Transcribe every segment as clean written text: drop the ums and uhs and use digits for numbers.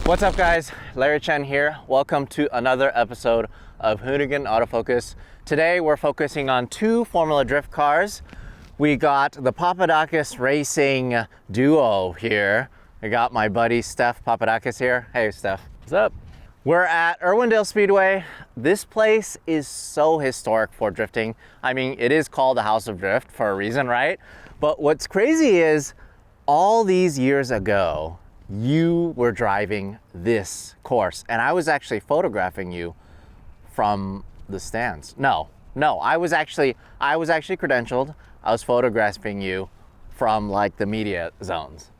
What's up guys, Larry Chen here. Welcome to another episode of Hoonigan Autofocus. Today we're focusing on two Formula Drift cars. We got the Papadakis Racing duo here. I got my buddy Steph Papadakis here. Hey Steph. What's up? We're at Irwindale Speedway. This place is so historic for drifting. I mean, it is called the House of Drift for a reason, right? But what's crazy is all these years ago, you were driving this course and I was actually photographing you from the stands. No, I was actually credentialed. I was photographing you from like the media zones.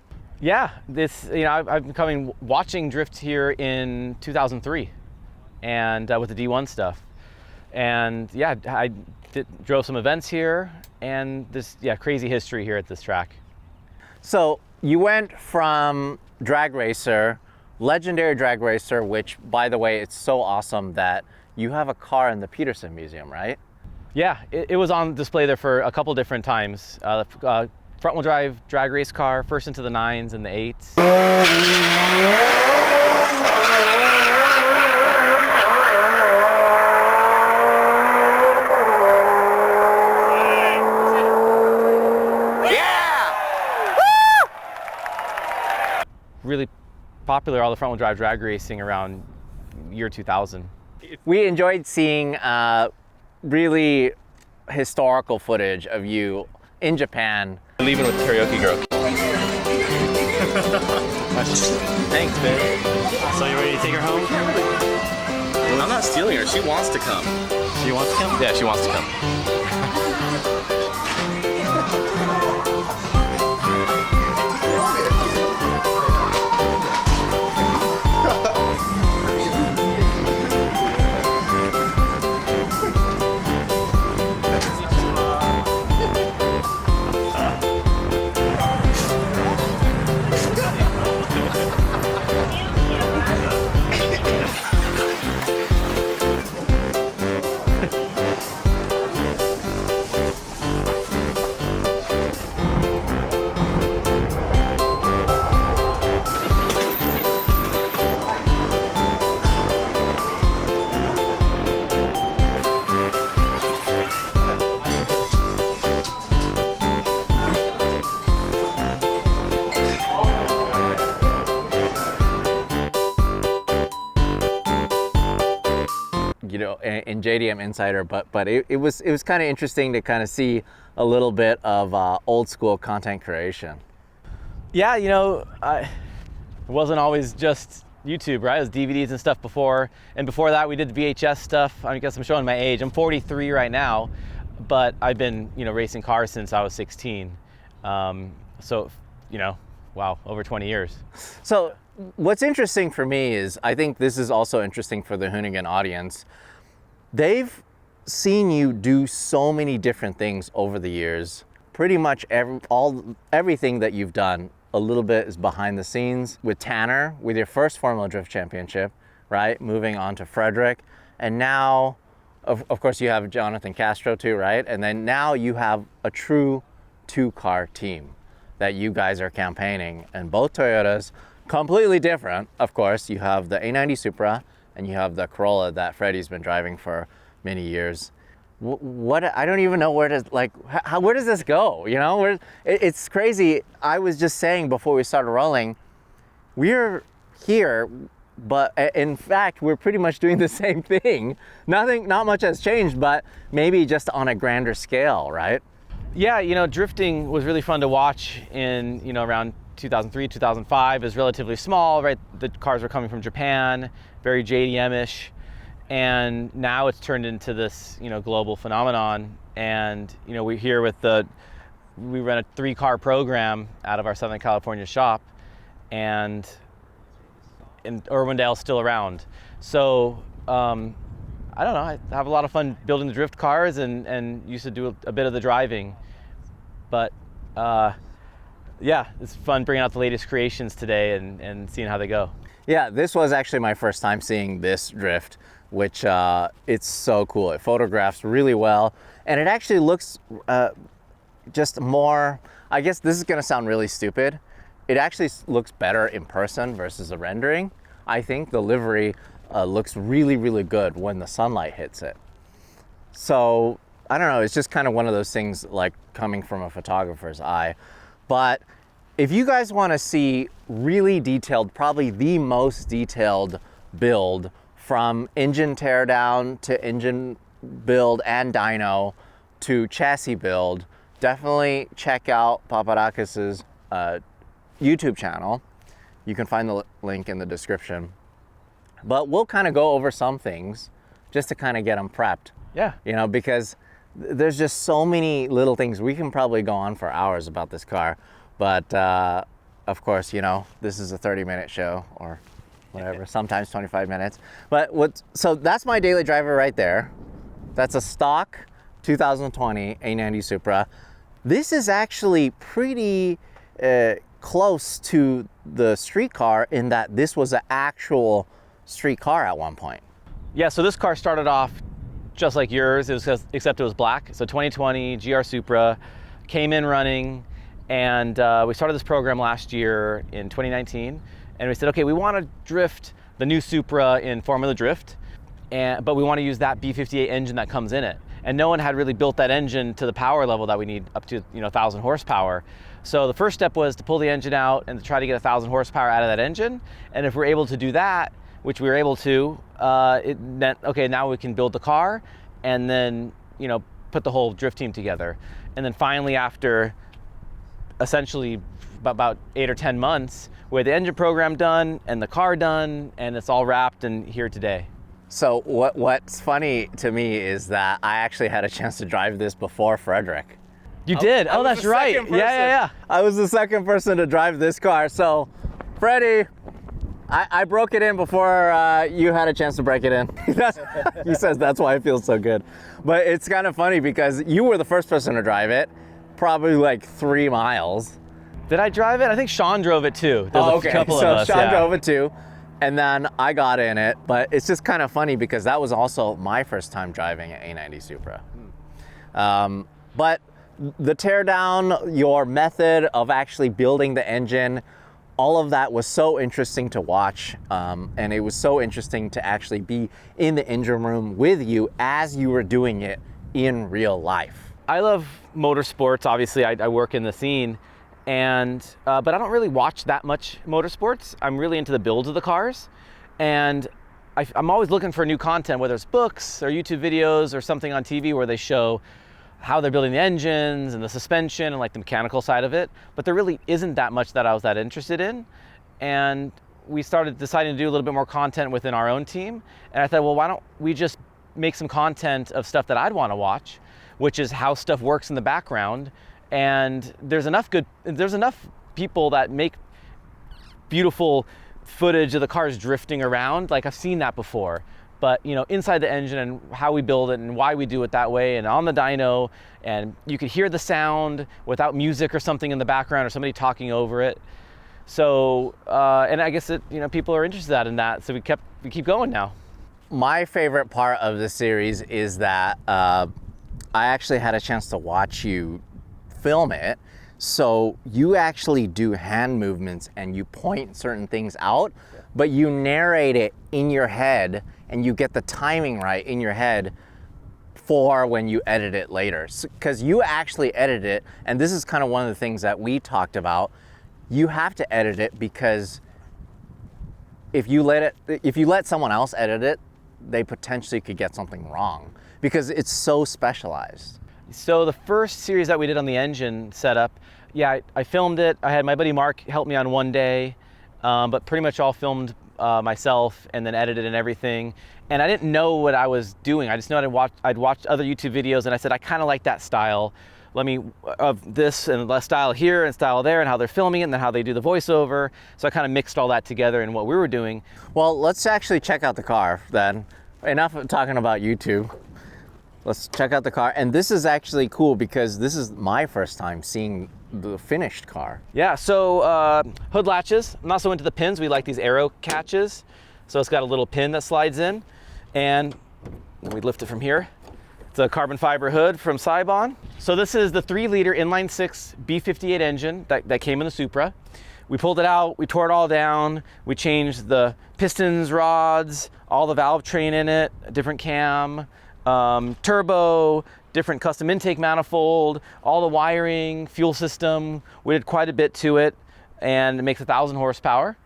Yeah, I've been coming watching drift here in 2003 and with the D1 stuff. And yeah, I drove some events here and this crazy history here at this track. So you went from drag racer, legendary drag racer, which by the way, it's so awesome that you have a car in the Peterson Museum, right? Yeah, it was on display there for a couple different times. Front wheel drive drag race car, first into the 9s and the 8s. Really popular, all the front wheel drive drag racing around year 2000. We enjoyed seeing really historical footage of you in Japan. Leaving with the karaoke girl. Thanks, babe. So you ready to take her home? I'm not stealing her. She wants to come. She wants to come? Yeah, she wants to come. You know, in JDM Insider, but it was kind of interesting to kind of see a little bit of old school content creation. Yeah, it wasn't always just YouTube, right? It was DVDs and stuff before, and before that we did the VHS stuff. I guess I'm showing my age. I'm 43 right now, but I've been racing cars since I was 16. So wow, over 20 years. So what's interesting for me is, I think this is also interesting for the Hoonigan audience. They've seen you do so many different things over the years. Pretty much everything that you've done, a little bit is behind the scenes. With Tanner, with your first Formula Drift Championship, right? Moving on to Frederic. And now, of course, you have Jonathan Castro too, right? And then now you have a true two-car team that you guys are campaigning, and both Toyotas Completely different, of course. You have the A90 Supra and you have the Corolla that Freddie's been driving for many years. What I don't even know where to, like, where does this go? You know, it's crazy. I was just saying before we started rolling, we're here, but in fact, we're pretty much doing the same thing. Not much has changed, but maybe just on a grander scale, right? Yeah, you know, drifting was really fun to watch in, you know, around 2003, 2005. It was relatively small, right? The cars were coming from Japan, very JDM-ish. And now it's turned into this, you know, global phenomenon. And, you know, we're here with we run a 3-car program out of our Southern California shop, and Irwindale's still around. So, I don't know, I have a lot of fun building the drift cars and used to do a bit of the driving. But, yeah, it's fun bringing out the latest creations today and seeing how they go. Yeah, this was actually my first time seeing this drift, which it's so cool. It photographs really well, and it actually looks just more, I guess this is gonna sound really stupid, it actually looks better in person versus a rendering. I think the livery looks really, really good when the sunlight hits it. So, I don't know, it's just kind of one of those things like coming from a photographer's eye. But if you guys wanna see really detailed, probably the most detailed build from engine teardown to engine build and dyno to chassis build, definitely check out Papadakis' YouTube channel. You can find the link in the description. But we'll kind of go over some things just to kind of get them prepped. Yeah. You know, because there's just so many little things. We can probably go on for hours about this car. But of course, you know, this is a 30-minute show or whatever, sometimes 25 minutes. But so that's my daily driver right there. That's a stock 2020 A90 Supra. This is actually pretty close to the street car in that this was an actual street car at one point. Yeah, so this car started off just like yours, except it was black. So 2020 GR Supra came in running, and we started this program last year in 2019. And we said, okay, we want to drift the new Supra in Formula Drift, but we want to use that B58 engine that comes in it. And no one had really built that engine to the power level that we need, up to 1,000 horsepower. So the first step was to pull the engine out and to try to get 1,000 horsepower out of that engine. And if we're able to do that, which we were able to, it meant, okay, now we can build the car and then, put the whole drift team together. And then finally, after essentially about 8 or 10 months, we had the engine program done and the car done, and it's all wrapped and here today. So what's funny to me is that I actually had a chance to drive this before Frederic. You did? Oh, that's right. Yeah. I was the second person to drive this car. So, Freddie, I broke it in before you had a chance to break it in. He says that's why it feels so good. But it's kind of funny because you were the first person to drive it, probably like 3 miles. Did I drive it? I think Sean drove it too. There's a couple of us. So Sean drove it too, and then I got in it. But it's just kind of funny because that was also my first time driving an A90 Supra. But the teardown, your method of actually building the engine, all of that was so interesting to watch, and it was so interesting to actually be in the engine room with you as you were doing it in real life. I love motorsports. Obviously, I work in the scene, and but I don't really watch that much motorsports. I'm really into the builds of the cars, and I'm always looking for new content, whether it's books or YouTube videos or something on TV where they show how they're building the engines and the suspension and like the mechanical side of it. But there really isn't that much that I was that interested in. And we started deciding to do a little bit more content within our own team. And I thought, well, why don't we just make some content of stuff that I'd want to watch, which is how stuff works in the background. And there's enough people that make beautiful footage of the cars drifting around. Like, I've seen that before. But inside the engine and how we build it and why we do it that way, and on the dyno, and you could hear the sound without music or something in the background or somebody talking over it. So, and I guess people are interested in that, so we keep going now. My favorite part of the series is that I actually had a chance to watch you film it. So you actually do hand movements and you point certain things out, but you narrate it in your head and you get the timing right in your head for when you edit it later. Because you actually edit it, and this is kind of one of the things that we talked about. You have to edit it because if you let someone else edit it, they potentially could get something wrong because it's so specialized. So the first series that we did on the engine setup, yeah, I filmed it. I had my buddy Mark help me on one day, but pretty much all filmed myself and then edited and everything. And I didn't know what I was doing. I just know I'd watched other YouTube videos and I said, I kind of like that style. Let me, of this and the style here and style there and how they're filming it and then how they do the voiceover. So I kind of mixed all that together in what we were doing. Well, let's actually check out the car then. Enough of talking about YouTube. Let's check out the car. And this is actually cool because this is my first time seeing the finished car. Yeah, so hood latches. I'm not so into the pins. We like these arrow catches. So it's got a little pin that slides in. And we lift it from here. It's a carbon fiber hood from Saibon. So this is the 3-liter inline-6 B58 engine that came in the Supra. We pulled it out, we tore it all down, we changed the pistons, rods, all the valve train in it, a different cam, turbo, different custom intake manifold, all the wiring, fuel system. We did quite a bit to it, and it makes 1,000 horsepower.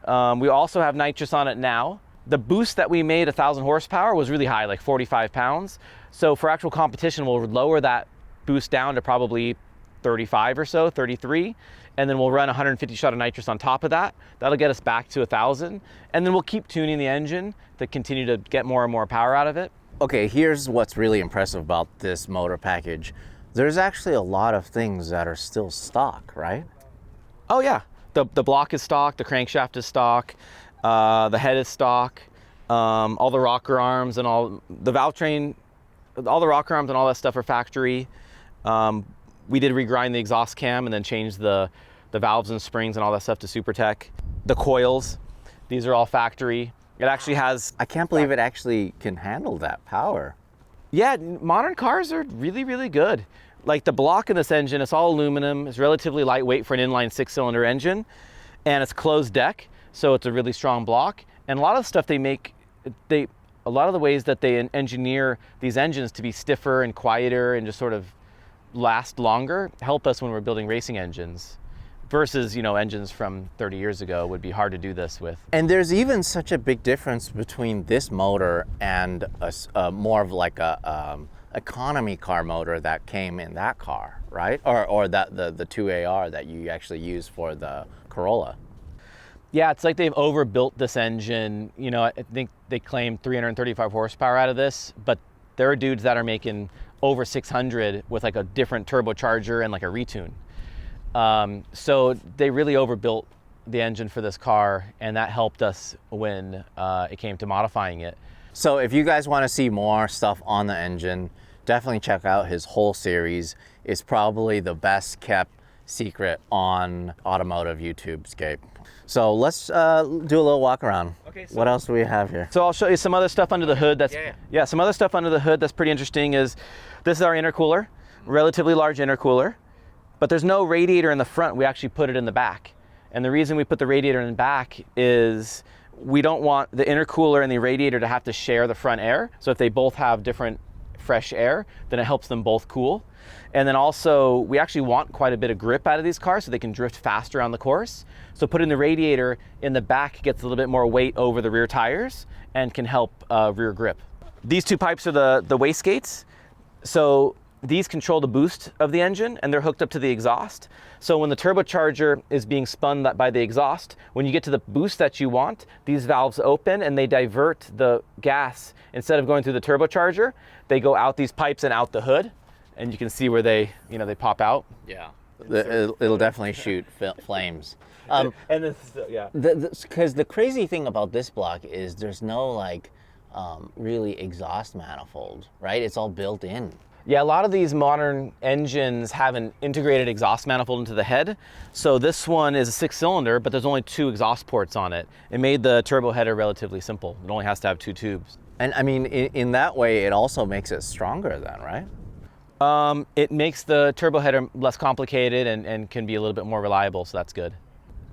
We also have nitrous on it now. The boost that we made 1,000 horsepower was really high, like 45 pounds. So for actual competition, we'll lower that boost down to probably 35 or so, 33. And then we'll run 150 shot of nitrous on top of that. That'll get us back to 1,000. And then we'll keep tuning the engine to continue to get more and more power out of it. Okay, here's what's really impressive about this motor package. There's actually a lot of things that are still stock, right? Oh yeah, the block is stock, the crankshaft is stock, the head is stock, all the rocker arms and all the valve train, all the rocker arms and all that stuff are factory. We did regrind the exhaust cam and then change the valves and springs and all that stuff to Supertech. The coils, these are all factory. It actually has... I can't believe it actually can handle that power. Yeah, modern cars are really, really good. Like the block in this engine, it's all aluminum. It's relatively lightweight for an inline 6-cylinder engine. And it's closed deck, so it's a really strong block. And a lot of the stuff they make, a lot of the ways that they engineer these engines to be stiffer and quieter and just sort of last longer help us when we're building racing engines. Versus, you know, engines from 30 years ago would be hard to do this with. And there's even such a big difference between this motor and more of like a economy car motor that came in that car, right? Or that the 2AR that you actually use for the Corolla. Yeah, it's like they've overbuilt this engine. You know, I think they claim 335 horsepower out of this, but there are dudes that are making over 600 with like a different turbocharger and like a retune. So they really overbuilt the engine for this car, and that helped us when it came to modifying it. So if you guys want to see more stuff on the engine, definitely check out his whole series. It's probably the best kept secret on automotive YouTubescape. So let's do a little walk around. Okay, so what else do we have here? So I'll show you some other stuff under the hood. Yeah, some other stuff under the hood that's pretty interesting is this is our intercooler, relatively large intercooler. But there's no radiator in the front, we actually put it in the back. And the reason we put the radiator in the back is we don't want the intercooler and the radiator to have to share the front air. So if they both have different fresh air, then it helps them both cool. And then also, we actually want quite a bit of grip out of these cars so they can drift faster on the course. So putting the radiator in the back gets a little bit more weight over the rear tires and can help rear grip. These two pipes are the wastegates. So these control the boost of the engine and they're hooked up to the exhaust. So when the turbocharger is being spun by the exhaust, when you get to the boost that you want, these valves open and they divert the gas. Instead of going through the turbocharger, they go out these pipes and out the hood. And you can see where they pop out. Yeah, it'll definitely shoot flames. And this, yeah. Because the crazy thing about this block is there's no like really exhaust manifold, right? It's all built in. Yeah, a lot of these modern engines have an integrated exhaust manifold into the head. So this one is a 6-cylinder, but there's only 2 exhaust ports on it. It made the turbo header relatively simple. It only has to have 2 tubes. And I mean, in that way, it also makes it stronger then, right? It makes the turbo header less complicated and can be a little bit more reliable, so that's good.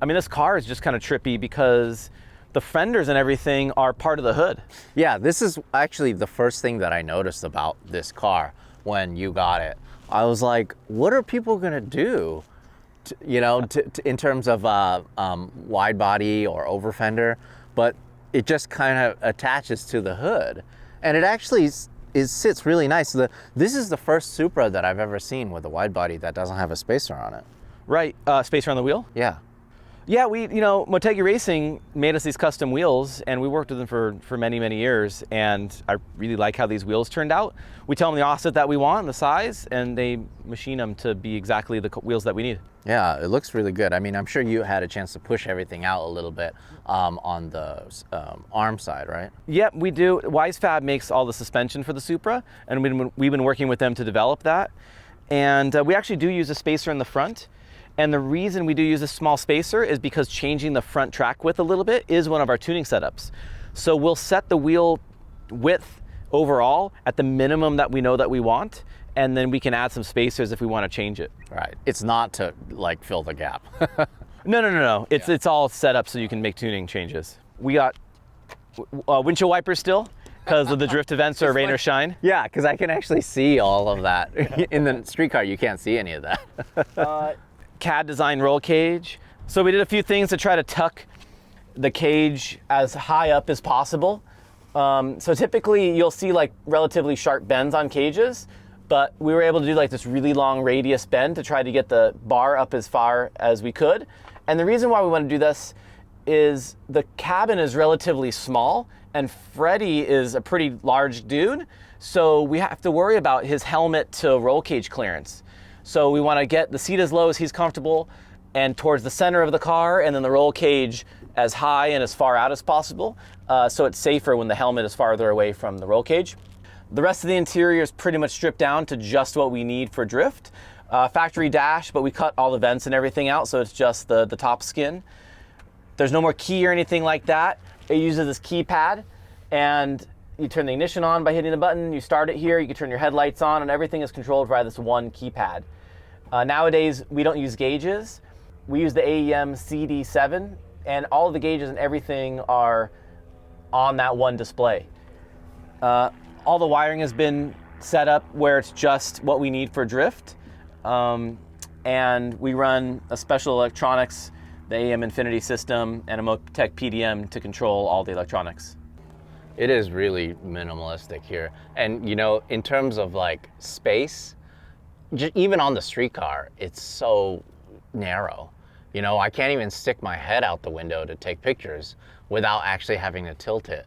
I mean, this car is just kind of trippy because the fenders and everything are part of the hood. Yeah, this is actually the first thing that I noticed about this car when you got it. I was like, what are people gonna do, in terms of wide body or over fender? But it just kind of attaches to the hood, and it actually sits really nice. This is the first Supra that I've ever seen with a wide body that doesn't have a spacer on it. Right, spacer on the wheel? Yeah. Yeah, Motegi Racing made us these custom wheels, and we worked with them for many, many years, and I really like how these wheels turned out. We tell them the offset that we want, the size, and they machine them to be exactly the wheels that we need. Yeah, it looks really good. I mean, I'm sure you had a chance to push everything out a little bit on the arm side, right? Yep, we do. WiseFab makes all the suspension for the Supra, and we've been working with them to develop that. And we actually do use a spacer in the front. And the reason we do use a small spacer is because changing the front track width a little bit is one of our tuning setups. So we'll set the wheel width overall at the minimum that we know that we want, and then we can add some spacers if we want to change it. Right. It's not to like fill the gap. No. It's all set up so you can make tuning changes. We got windshield wipers still because of the drift events or rain or shine. Yeah, because I can actually see all of that. In the street car, you can't see any of that. CAD design roll cage. So we did a few things to try to tuck the cage as high up as possible. So typically you'll see like relatively sharp bends on cages, but we were able to do like this really long radius bend to try to get the bar up as far as we could. And the reason why we want to do this is the cabin is relatively small and Freddie is a pretty large dude. So we have to worry about his helmet to roll cage clearance. So we want to get the seat as low as he's comfortable and towards the center of the car, and then the roll cage as high and as far out as possible, so it's safer when the helmet is farther away from the roll cage. The rest of the interior is pretty much stripped down to just what we need for drift. Factory dash, but we cut all the vents and everything out, so it's just the top skin. There's no more key or anything like that. It uses this keypad, and you turn the ignition on by hitting the button, you start it here, you can turn your headlights on, and everything is controlled by this one keypad. Nowadays, we don't use gauges. We use the AEM CD7, and all of the gauges and everything are on that one display. All the wiring has been set up where it's just what we need for drift. And we run a special electronics, the AEM Infinity system, and a Motec PDM to control all the electronics. It is really minimalistic here. And in terms of like space, even on the street car, it's so narrow. I can't even stick my head out the window to take pictures without actually having to tilt it.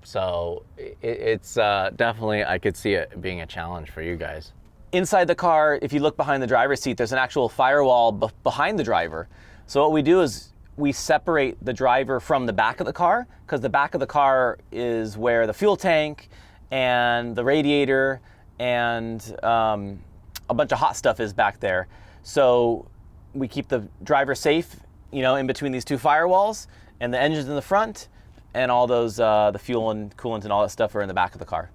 So it's definitely, I could see it being a challenge for you guys. Inside the car, if you look behind the driver's seat, there's an actual firewall behind the driver. So what we do is we separate the driver from the back of the car, because the back of the car is where the fuel tank and the radiator and a bunch of hot stuff is back there. So we keep the driver safe, in between these two firewalls, and the engine's in the front, and all those, the fuel and coolant and all that stuff are in the back of the car.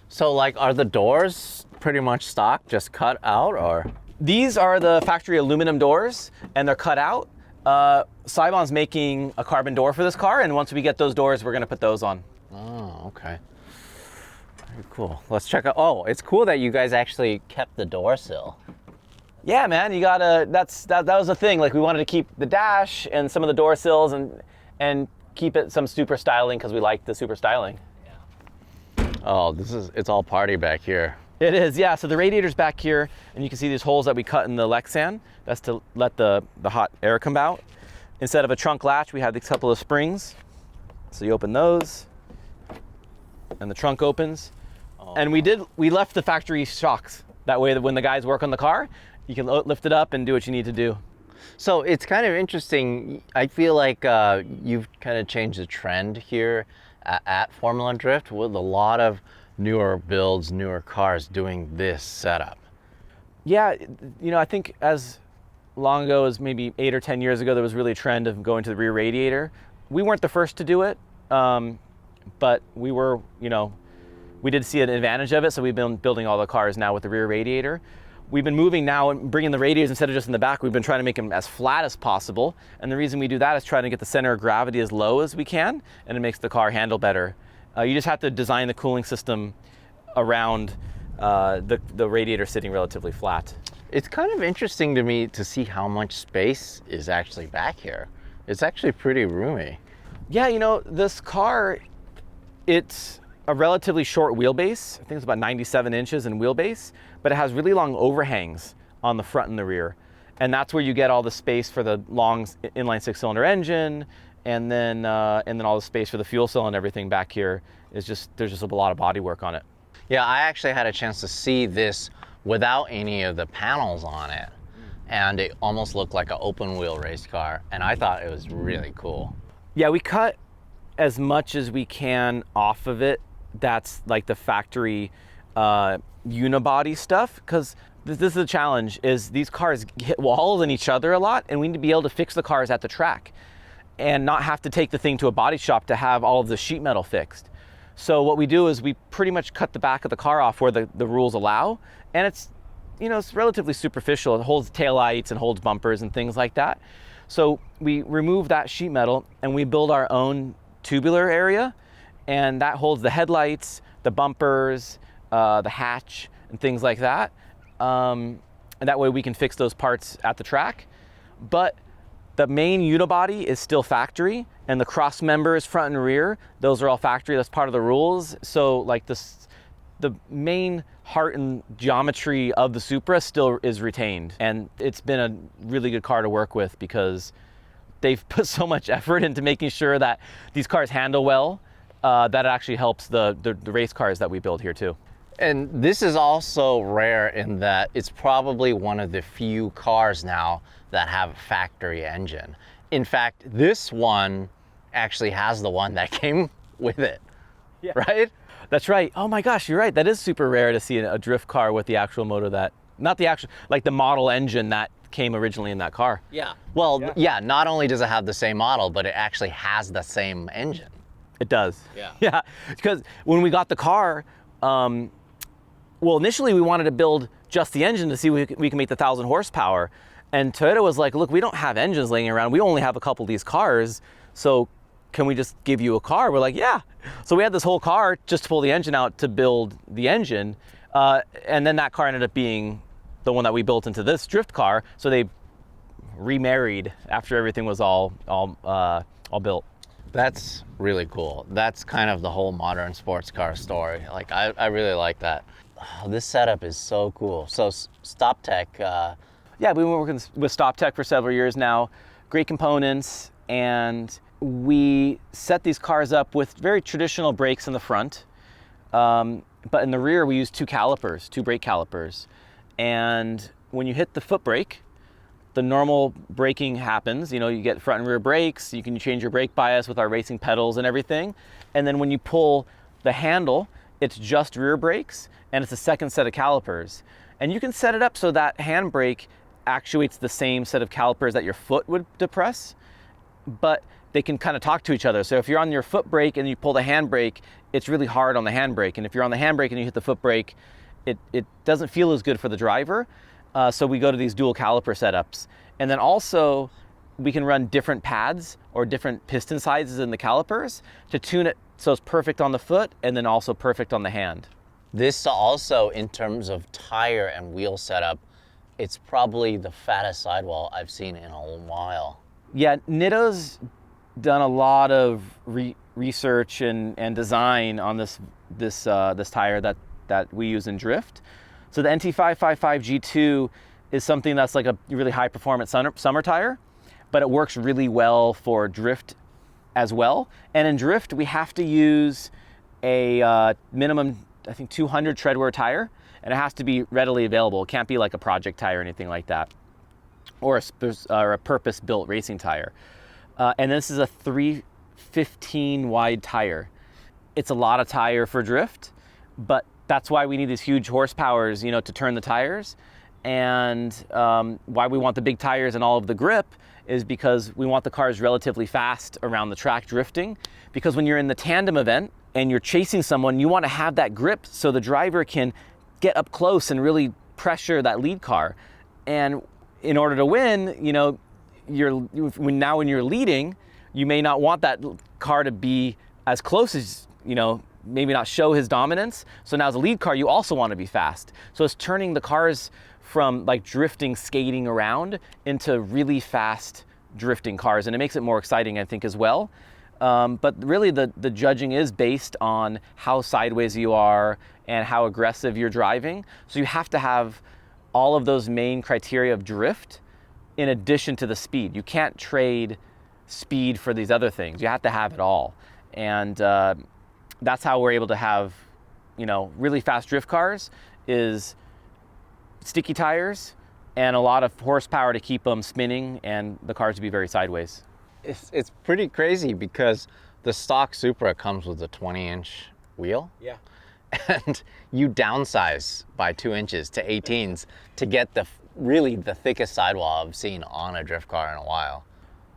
So like, are the doors pretty much stock, just cut out, or? These are the factory aluminum doors, and they're cut out. Saibon's making a carbon door for this car, and once we get those doors, we're gonna put those on. Oh, okay. Very cool. Let's check out. Oh, it's cool that you guys actually kept the door sill. Yeah, man, you gotta. That was the thing. Like, we wanted to keep the dash and some of the door sills and keep it some super styling because we like the super styling. Oh, it's all party back here. It is, yeah. So the radiator's back here, and you can see these holes that we cut in the Lexan. That's to let the hot air come out. Instead of a trunk latch, we have these couple of springs. So you open those, and the trunk opens. Oh. And we left the factory shocks. That way, that when the guys work on the car, you can lift it up and do what you need to do. So it's kind of interesting. I feel like you've kind of changed the trend here at Formula Drift with a lot of newer builds, newer cars doing this setup. Yeah, I think as long ago as maybe 8 or 10 years ago, there was really a trend of going to the rear radiator. We weren't the first to do it, but we were, we did see an advantage of it, so we've been building all the cars now with the rear radiator. We've been moving now and bringing the radiators instead of just in the back. We've been trying to make them as flat as possible. And the reason we do that is trying to get the center of gravity as low as we can, and it makes the car handle better. You just have to design the cooling system around the radiator sitting relatively flat. It's kind of interesting to me to see how much space is actually back here. It's actually pretty roomy. Yeah, you know, this car, it's a relatively short wheelbase. I think it's about 97 inches in wheelbase, but it has really long overhangs on the front and the rear. And that's where you get all the space for the long inline 6-cylinder engine, and then all the space for the fuel cell and everything back here is there's just a lot of body work on it. Yeah, I actually had a chance to see this without any of the panels on it. And it almost looked like an open wheel race car. And I thought it was really cool. Yeah, we cut as much as we can off of it. That's like the factory unibody stuff, because this is the challenge, is these cars hit walls and each other a lot, and we need to be able to fix the cars at the track and not have to take the thing to a body shop to have all of the sheet metal fixed. So what we do is we pretty much cut the back of the car off where the rules allow, and it's, you know, it's relatively superficial. It holds taillights and holds bumpers and things like that. So we remove that sheet metal and we build our own tubular area, and that holds the headlights, the bumpers, the hatch, and things like that. And that way we can fix those parts at the track. But the main unibody is still factory, and the cross members front and rear, those are all factory. That's part of the rules. So like the main heart and geometry of the Supra still is retained. And it's been a really good car to work with because they've put so much effort into making sure that these cars handle well, that it actually helps the race cars that we build here too. And this is also rare in that it's probably one of the few cars now that have a factory engine. In fact, this one actually has the one that came with it, yeah. Right? That's right. Oh my gosh, you're right. That is super rare to see a drift car with the actual motor that, not the actual, like the model engine that came originally in that car. Yeah. Well, yeah, not only does it have the same model, but it actually has the same engine. It does. Yeah. Yeah, because when we got the car, well, initially we wanted to build just the engine to see if we can make the 1,000 horsepower. And Toyota was like, look, we don't have engines laying around. We only have a couple of these cars. So can we just give you a car? We're like, yeah. So we had this whole car just to pull the engine out to build the engine. And then that car ended up being the one that we built into this drift car. So they remarried after everything was all built. That's really cool. That's kind of the whole modern sports car story. Like, I really like that. Oh, this setup is so cool. So StopTech, yeah, we've been working with StopTech for several years now. Great components, and we set these cars up with very traditional brakes in the front, but in the rear we use two brake calipers. And when you hit the foot brake, the normal braking happens. You know, you get front and rear brakes, you can change your brake bias with our racing pedals and everything. And then when you pull the handle, it's just rear brakes, and it's a second set of calipers. And you can set it up so that handbrake actuates the same set of calipers that your foot would depress, but they can kind of talk to each other. So if you're on your foot brake and you pull the handbrake, it's really hard on the handbrake. And if you're on the handbrake and you hit the foot brake, it doesn't feel as good for the driver. So we go to these dual caliper setups. And then also we can run different pads or different piston sizes in the calipers to tune it so it's perfect on the foot and then also perfect on the hand. This also, in terms of tire and wheel setup, it's probably the fattest sidewall I've seen in a while. Yeah, Nitto's done a lot of research and design on this tire that we use in drift. So the NT555 G2 is something that's like a really high performance summer tire, but it works really well for drift as well. And in drift, we have to use a minimum, I think, 200 treadwear tire, and it has to be readily available. It can't be like a project tire or anything like that, or a purpose-built racing tire. And this is a 315 wide tire. It's a lot of tire for drift, but that's why we need these huge horsepowers, you know, to turn the tires. And why we want the big tires and all of the grip is because we want the cars relatively fast around the track drifting. Because when you're in the tandem event, and you're chasing someone, you want to have that grip so the driver can get up close and really pressure that lead car. And in order to win, you know, when you're leading, you may not want that car to be as close as, you know, maybe not show his dominance. So now as a lead car, you also want to be fast. So it's turning the cars from like drifting, skating around into really fast drifting cars. And it makes it more exciting, I think, as well. But really the judging is based on how sideways you are and how aggressive you're driving. So you have to have all of those main criteria of drift in addition to the speed. You can't trade speed for these other things. You have to have it all. And that's how we're able to have, you know, really fast drift cars, is sticky tires and a lot of horsepower to keep them spinning and the cars to be very sideways. It's pretty crazy because the stock Supra comes with a 20-inch wheel. Yeah. And you downsize by 2 inches to 18s to get really the thickest sidewall I've seen on a drift car in a while.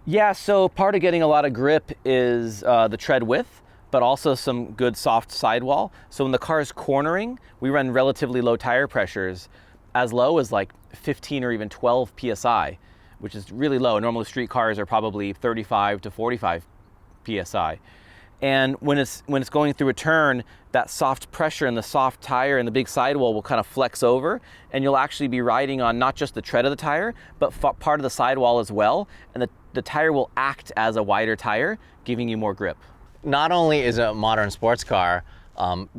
Yeah, so part of getting a lot of grip is the tread width, but also some good soft sidewall. So when the car is cornering, we run relatively low tire pressures, as low as like 15 or even 12 PSI, which is really low. Normally street cars are probably 35 to 45 PSI. And when it's going through a turn, that soft pressure and the soft tire and the big sidewall will kind of flex over, and you'll actually be riding on not just the tread of the tire, but part of the sidewall as well. And the tire will act as a wider tire, giving you more grip. Not only is it a modern sports car,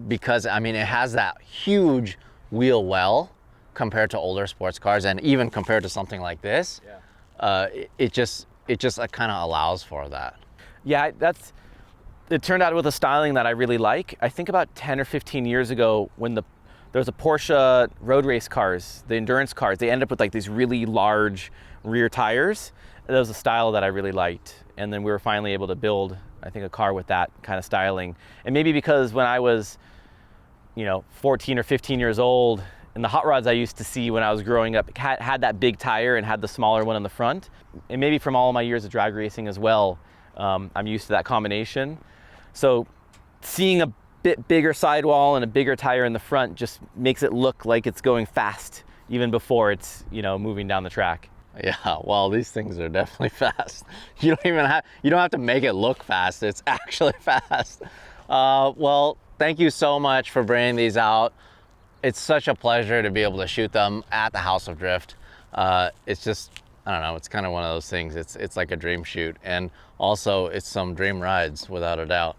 because I mean, it has that huge wheel well compared to older sports cars, and even compared to something like this, it just kind of allows for that. Yeah, it turned out with a styling that I really like. I think about 10 or 15 years ago, when there was a Porsche road race cars, the endurance cars, they end up with like these really large rear tires. That was a style that I really liked. And then we were finally able to build, I think, a car with that kind of styling. And maybe because when I was, 14 or 15 years old, and the hot rods I used to see when I was growing up had that big tire and had the smaller one on the front. And maybe from all of my years of drag racing as well, I'm used to that combination. So seeing a bit bigger sidewall and a bigger tire in the front just makes it look like it's going fast even before it's, moving down the track. Yeah, well, these things are definitely fast. You don't have to make it look fast. It's actually fast. Well, thank you so much for bringing these out. It's such a pleasure to be able to shoot them at the House of Drift. It's just, I don't know, it's kind of one of those things. It's like a dream shoot, and also it's some dream rides without a doubt.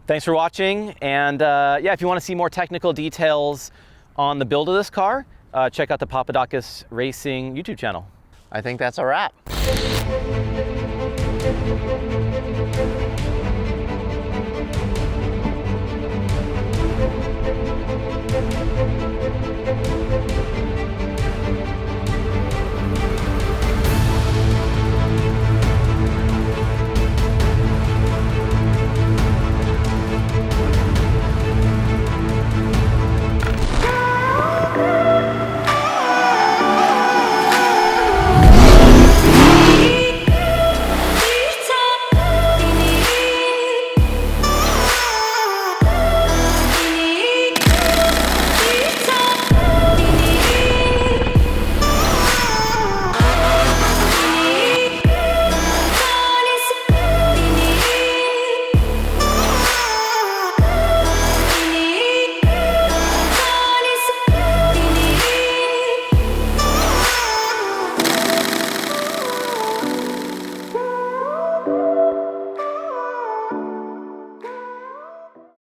Thanks for watching, and if you want to see more technical details on the build of this car, check out the Papadakis Racing YouTube channel. I think that's a wrap.